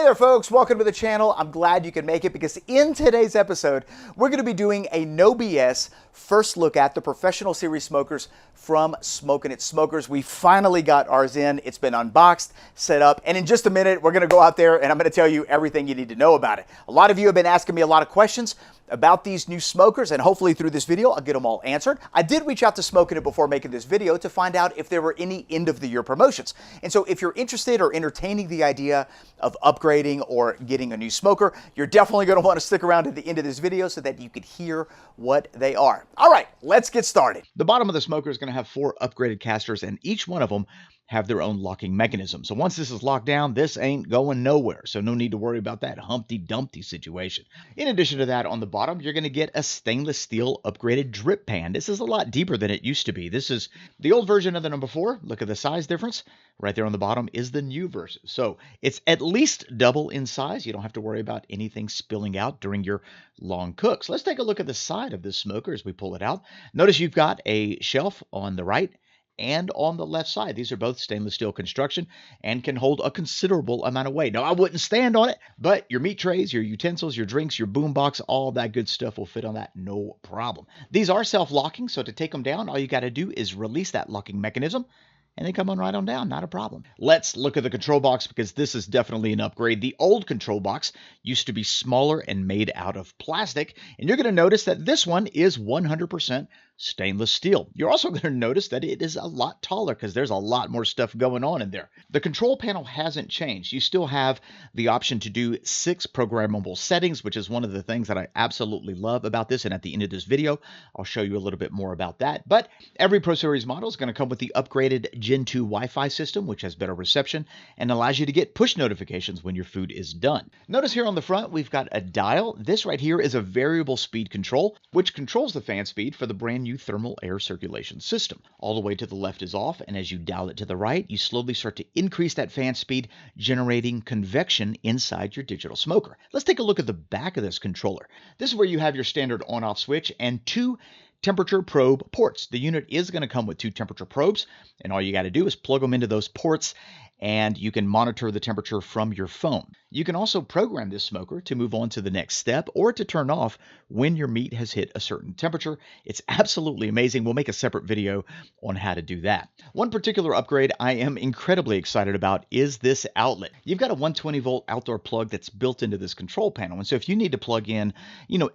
there, folks. Welcome to the channel. I'm glad you can make it because in today's episode, we're going to be doing a no BS first look at the professional series smokers from Smokin-It Smokers. We finally got ours in. It's been unboxed, set up, and in just a minute, we're going to go out there and I'm going to tell you everything you need to know about it. A lot of you have been asking me a lot of questions about these new smokers, and hopefully through this video, I'll get them all answered. I did reach out to Smokin-It before making this video to find out if there were any end-of-the-year promotions. And so if you're interested or entertaining the idea of upgrading or getting a new smoker, you're definitely going to want to stick around to the end of this video so that you can hear what they are. All right, let's get started. The bottom of the smoker is going to have 4 upgraded casters, and each one of them have their own locking mechanism. So once this is locked down, this ain't going nowhere. So no need to worry about that Humpty Dumpty situation. In addition to that, on the bottom, you're going to get a stainless steel upgraded drip pan. This is a lot deeper than it used to be. This is the old version of the number 4. Look at the size difference. Right there on the bottom is the new version. So it's at least double in size. You don't have to worry about anything spilling out during your long cooks. Let's take a look at the side of this smoker as we pull it out. Notice you've got a shelf on the right and on the left side. These are both stainless steel construction and can hold a considerable amount of weight. Now, I wouldn't stand on it, but your meat trays, your utensils, your drinks, your boom box, all that good stuff will fit on that, no problem. These are self-locking, so to take them down, all you got to do is release that locking mechanism, and they come on right on down, not a problem. Let's look at the control box because this is definitely an upgrade. The old control box used to be smaller and made out of plastic, and you're going to notice that this one is 100% stainless steel. You're also going to notice that it is a lot taller because there's a lot more stuff going on in there. The control panel hasn't changed. You still have the option to do 6 programmable settings, which is one of the things that I absolutely love about this. And at the end of this video, I'll show you a little bit more about that. But every Pro Series model is going to come with the upgraded Gen 2 Wi-Fi system, which has better reception and allows you to get push notifications when your food is done. Notice here on the front, we've got a dial. This right here is a variable speed control, which controls the fan speed for the brand new thermal air circulation system. All the way to the left is off, and as you dial it to the right, you slowly start to increase that fan speed, generating convection inside your digital smoker. Let's take a look at the back of this controller. This is where you have your standard on-off switch and 2 temperature probe ports. The unit is going to come with 2 temperature probes, and all you got to do is plug them into those ports, and you can monitor the temperature from your phone. You can also program this smoker to move on to the next step or to turn off when your meat has hit a certain temperature. It's absolutely amazing. We'll make a separate video on how to do that. One particular upgrade I am incredibly excited about is this outlet. You've got a 120 volt outdoor plug that's built into this control panel. And so if you need to plug in,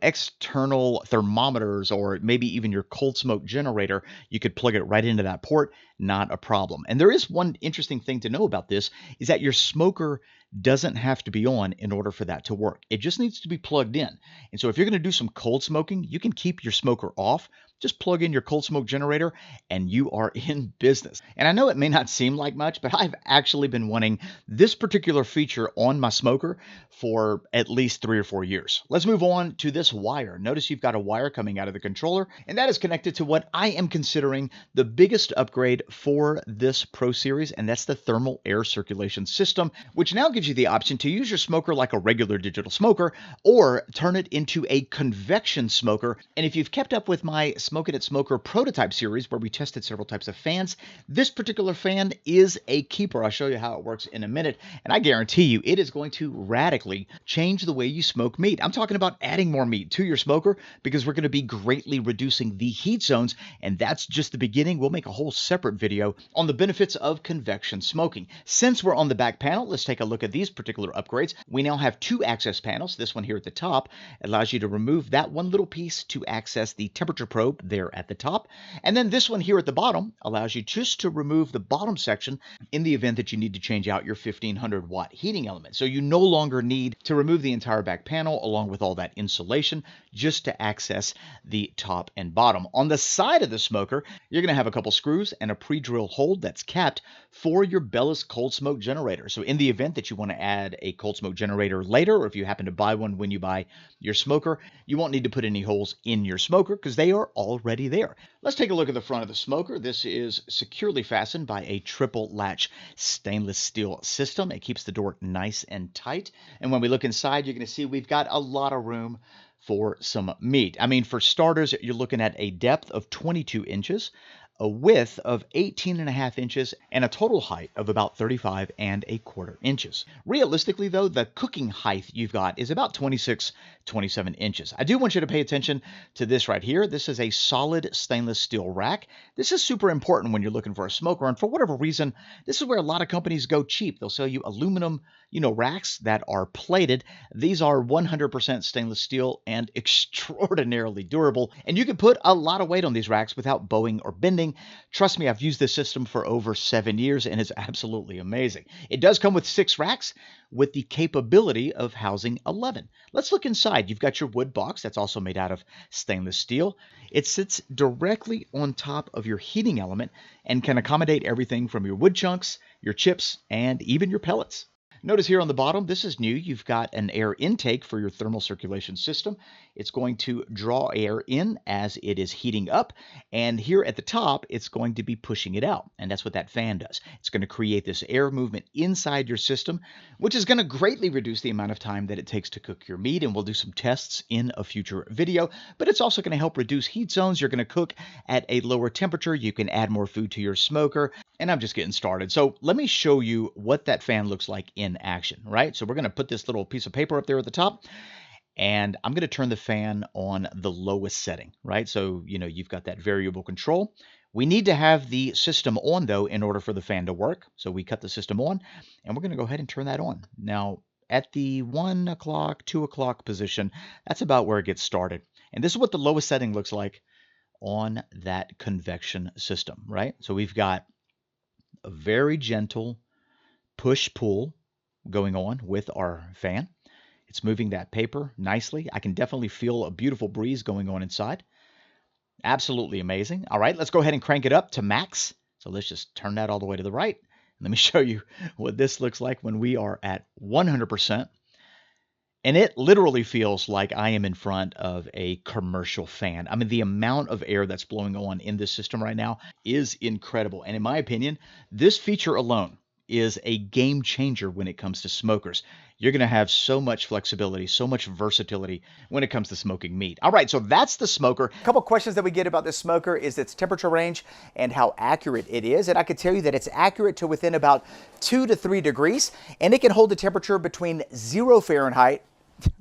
external thermometers or maybe even your cold smoke generator, you could plug it right into that port, not a problem. And there is one interesting thing to know about this is that your smoker doesn't have to be on in order for that to work. It just needs to be plugged in. And so if you're going to do some cold smoking, you can keep your smoker off. Just plug in your cold smoke generator and you are in business. And I know it may not seem like much, but I've actually been wanting this particular feature on my smoker for at least 3 or 4 years. Let's move on to this wire. Notice you've got a wire coming out of the controller, and that is connected to what I am considering the biggest upgrade for this Pro Series, and that's the thermal air circulation system, which now gives you the option to use your smoker like a regular digital smoker or turn it into a convection smoker. And if you've kept up with my Smokin-It Smoker prototype series where we tested several types of fans, this particular fan is a keeper. I'll show you how it works in a minute, and I guarantee you it is going to radically change the way you smoke meat. I'm talking about adding more meat to your smoker because we're going to be greatly reducing the heat zones, and that's just the beginning. We'll make a whole separate video on the benefits of convection smoking. Since we're on the back panel, let's take a look at these particular upgrades. We now have 2 access panels. This one here at the top allows you to remove that one little piece to access the temperature probe there at the top. And then this one here at the bottom allows you just to remove the bottom section in the event that you need to change out your 1500 watt heating element. So you no longer need to remove the entire back panel along with all that insulation just to access the top and bottom. On the side of the smoker, you're going to have a couple screws and a pre-drilled hole that's capped for your bellows cold smoke generator. So in the event that you want to add a cold smoke generator later, or if you happen to buy one when you buy your smoker, you won't need to put any holes in your smoker because they are already there. Let's take a look at the front of the smoker. This is securely fastened by a triple latch stainless steel system. It keeps the door nice and tight. And when we look inside, you're going to see we've got a lot of room for some meat. I mean, for starters, you're looking at a depth of 22 inches, a width of 18.5 inches, and a total height of about 35.25 inches. Realistically, though, the cooking height you've got is about 27 inches. I do want you to pay attention to this right here. This is a solid stainless steel rack. This is super important when you're looking for a smoker, and for whatever reason, this is where a lot of companies go cheap. They'll sell you aluminum, racks that are plated. These are 100% stainless steel and extraordinarily durable, and you can put a lot of weight on these racks without bowing or bending. Trust me, I've used this system for over 7 years, and it's absolutely amazing. It does come with 6 racks with the capability of housing 11. Let's look inside. You've got your wood box that's also made out of stainless steel. It sits directly on top of your heating element and can accommodate everything from your wood chunks, your chips, and even your pellets. Notice here on the bottom, this is new. You've got an air intake for your thermal circulation system. It's going to draw air in as it is heating up. And here at the top, it's going to be pushing it out. And that's what that fan does. It's going to create this air movement inside your system, which is going to greatly reduce the amount of time that it takes to cook your meat. And we'll do some tests in a future video. But it's also going to help reduce heat zones. You're going to cook at a lower temperature. You can add more food to your smoker. And I'm just getting started. So let me show you what that fan looks like in action, right? So we're going to put this little piece of paper up there at the top, and I'm going to turn the fan on the lowest setting, right? So, you've got that variable control. We need to have the system on, though, in order for the fan to work. So we cut the system on, and we're going to go ahead and turn that on. Now, at the 1 o'clock, 2 o'clock position, that's about where it gets started. And this is what the lowest setting looks like on that convection system, right? So we've got a very gentle push-pull going on with our fan. It's moving that paper nicely. I can definitely feel a beautiful breeze going on inside. Absolutely amazing. All right, let's go ahead and crank it up to max. So let's just turn that all the way to the right. Let me show you what this looks like when we are at 100%. And it literally feels like I am in front of a commercial fan. I mean, the amount of air that's blowing on in this system right now is incredible. And in my opinion, this feature alone is a game changer when it comes to smokers. You're going to have so much flexibility, so much versatility when it comes to smoking meat. All right, so that's the smoker. A couple questions that we get about this smoker is its temperature range and how accurate it is. And I can tell you that it's accurate to within about 2 to 3 degrees, and it can hold a temperature between 0 Fahrenheit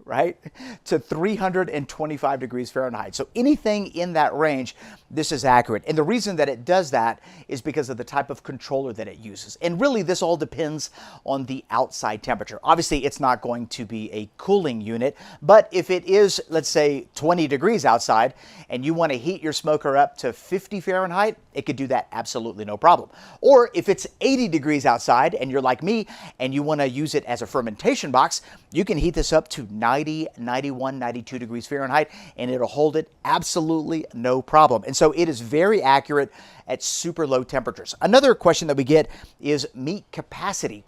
right, to 325 degrees Fahrenheit. So anything in that range, this is accurate. And the reason that it does that is because of the type of controller that it uses. And really, this all depends on the outside temperature. Obviously, it's not going to be a cooling unit, but if it is, let's say, 20 degrees outside, and you want to heat your smoker up to 50 Fahrenheit, it could do that absolutely no problem. Or if it's 80 degrees outside, and you're like me, and you want to use it as a fermentation box, you can heat this up to 90, 91, 92 degrees Fahrenheit, and it'll hold it absolutely no problem. And so it is very accurate at super low temperatures. Another question that we get is meat capacity.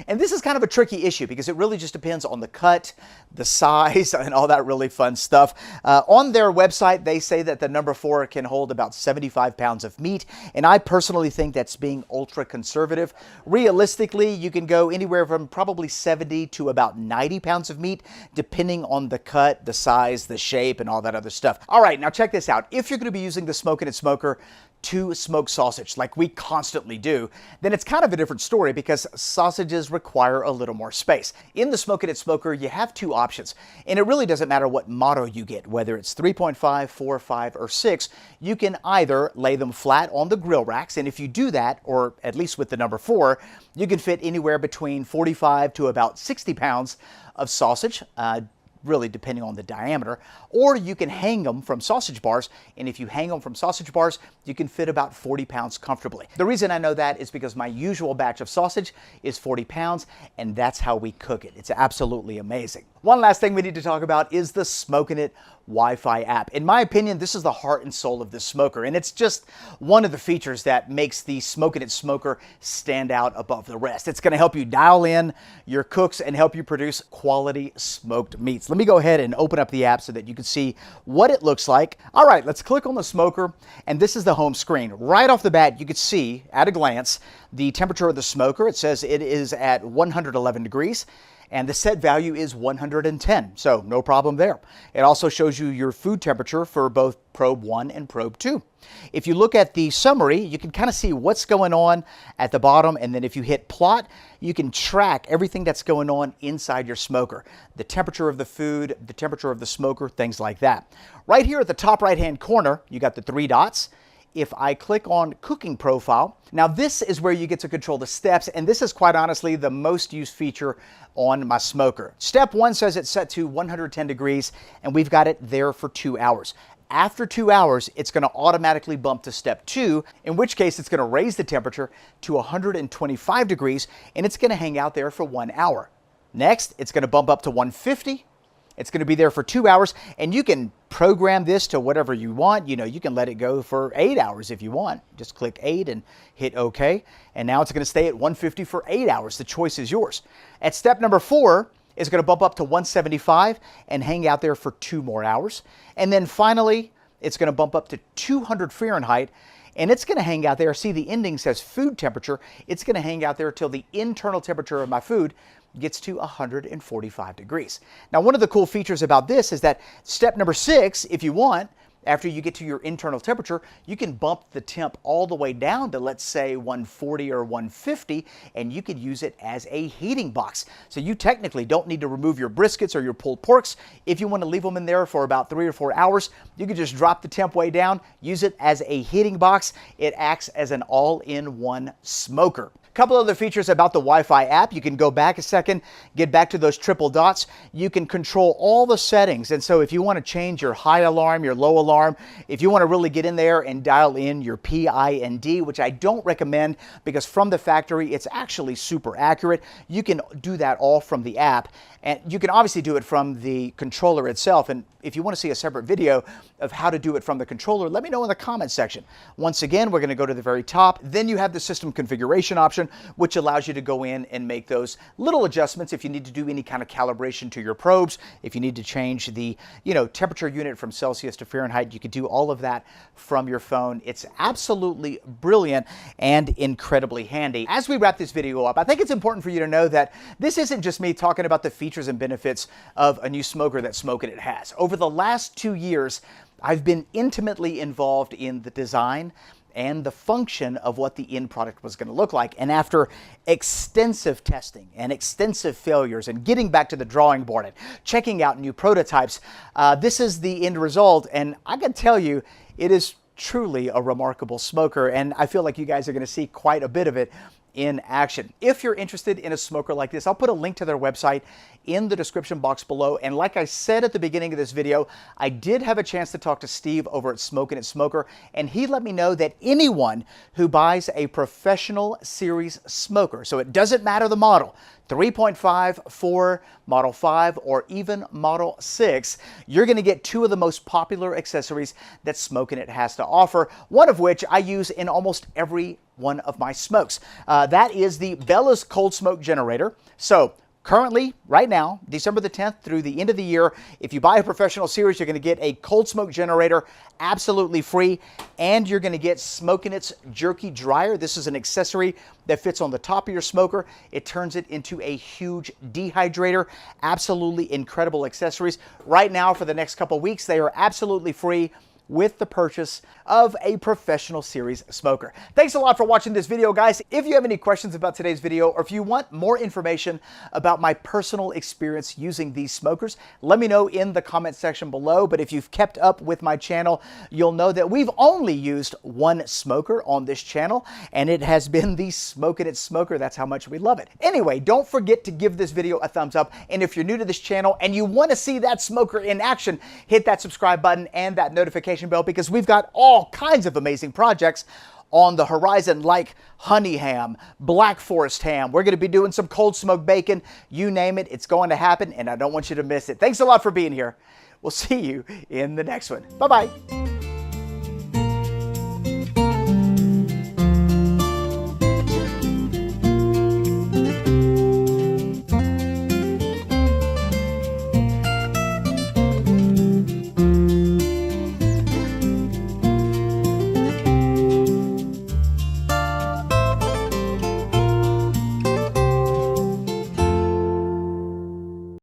And this is kind of a tricky issue because it really just depends on the cut, the size, and all that really fun stuff. On their website, they say that the number 4 can hold about 75 pounds of meat, and I personally think that's being ultra conservative. Realistically, you can go anywhere from probably 70 to about 90 pounds of meat, depending on the cut, the size, the shape, and all that other stuff. All right, now check this out. If you're going to be using the Smokin-It Smoker to smoke sausage like we constantly do, then it's kind of a different story because sausages require a little more space. In the Smokin-It Smoker, you have 2 options, and it really doesn't matter what model you get, whether it's 3.5, 4, 5, or 6. You can either lay them flat on the grill racks, and if you do that, or at least with the number 4, you can fit anywhere between 45 to about 60 pounds of sausage, really depending on the diameter, or you can hang them from sausage bars, and if you hang them from sausage bars, you can fit about 40 pounds comfortably. The reason I know that is because my usual batch of sausage is 40 pounds, and that's how we cook it. It's absolutely amazing. One last thing we need to talk about is the Smokin-It Wi-Fi app. In my opinion, this is the heart and soul of this smoker, and it's just one of the features that makes the Smokin-It Smoker stand out above the rest. It's going to help you dial in your cooks and help you produce quality smoked meats. Let me go ahead and open up the app so that you can see what it looks like. All right, let's click on the smoker, and this is the home screen. Right off the bat, you can see at a glance the temperature of the smoker. It says it is at 111 degrees. and the set value is 110, so no problem there. It also shows you your food temperature for both probe 1 and probe 2. If you look at the summary, you can kind of see what's going on at the bottom, and then if you hit plot, you can track everything that's going on inside your smoker. The temperature of the food, the temperature of the smoker, things like that. Right here at the top right-hand corner, you got the 3 dots. If I click on Cooking Profile, now this is where you get to control the steps, and this is quite honestly the most used feature on my smoker. Step 1 says it's set to 110 degrees, and we've got it there for 2 hours. After 2 hours, it's going to automatically bump to step 2, in which case it's going to raise the temperature to 125 degrees, and it's going to hang out there for 1 hour. Next, it's going to bump up to 150. It's going to be there for 2 hours, and you can program this to whatever you want. You know, you can let it go for 8 hours if you want. Just click 8 and hit OK. And now it's going to stay at 150 for 8 hours. The choice is yours. At step number 4, it's going to bump up to 175 and hang out there for 2 more hours. And then finally, it's going to bump up to 200 Fahrenheit, and it's going to hang out there. See, the ending says food temperature. It's going to hang out there till the internal temperature of my food gets to 145 degrees. Now, one of the cool features about this is that step number 6, if you want, after you get to your internal temperature, you can bump the temp all the way down to, let's say, 140 or 150, and you could use it as a heating box. So you technically don't need to remove your briskets or your pulled porks. If you want to leave them in there for about 3 or 4 hours, you can just drop the temp way down, use it as a heating box. It acts as an all-in-one smoker. Couple other features about the Wi-Fi app. You can go back a second, get back to those triple dots. You can control all the settings. And so if you want to change your high alarm, your low alarm, if you want to really get in there and dial in your PIND, which I don't recommend because from the factory, it's actually super accurate. You can do that all from the app. And you can obviously do it from the controller itself. And if you want to see a separate video of how to do it from the controller, let me know in the comments section. Once again, we're going to go to the very top. Then you have the system configuration option, which allows you to go in and make those little adjustments if you need to do any kind of calibration to your probes. If you need to change the, temperature unit from Celsius to Fahrenheit, you can do all of that from your phone. It's absolutely brilliant and incredibly handy. As we wrap this video up, I think it's important for you to know that this isn't just me talking about the features and benefits of a new smoker that Smokin-It has. Over the last 2 years, I've been intimately involved in the design and the function of what the end product was going to look like. And after extensive testing and extensive failures and getting back to the drawing board and checking out new prototypes, this is the end result. And I can tell you, it is truly a remarkable smoker. And I feel like you guys are going to see quite a bit of it in action. If you're interested in a smoker like this, I'll put a link to their website in the description box below. And like I said at the beginning of this video, I did have a chance to talk to Steve over at Smokin-It Smoker, and he let me know that anyone who buys a professional series smoker, so it doesn't matter the model, 3.5, 4, Model 5, or even Model 6, you're going to get 2 of the most popular accessories that Smokin-It has to offer, one of which I use in almost every one of my smokes. That is the Bella's Cold Smoke Generator. So currently, right now, December the 10th through the end of the year, if you buy a professional series, you're going to get a cold smoke generator absolutely free, and you're going to get Smokin-It's Jerky Dryer. This is an accessory that fits on the top of your smoker. It turns it into a huge dehydrator. Absolutely incredible accessories. Right now, for the next couple weeks, they are absolutely free with the purchase of a professional series smoker. Thanks a lot for watching this video, guys. If you have any questions about today's video, or if you want more information about my personal experience using these smokers, let me know in the comment section below. But if you've kept up with my channel, you'll know that we've only used one smoker on this channel, and it has been the Smokin-It Smoker. That's how much we love it. Anyway, don't forget to give this video a thumbs up, and if you're new to this channel and you want to see that smoker in action, hit that subscribe button and that notification bell, because we've got all kinds of amazing projects on the horizon, like honey ham, black forest ham. We're going to be doing some cold smoked bacon. You name it, it's going to happen, and I don't want you to miss it. Thanks a lot for being here. We'll see you in the next one. Bye-bye.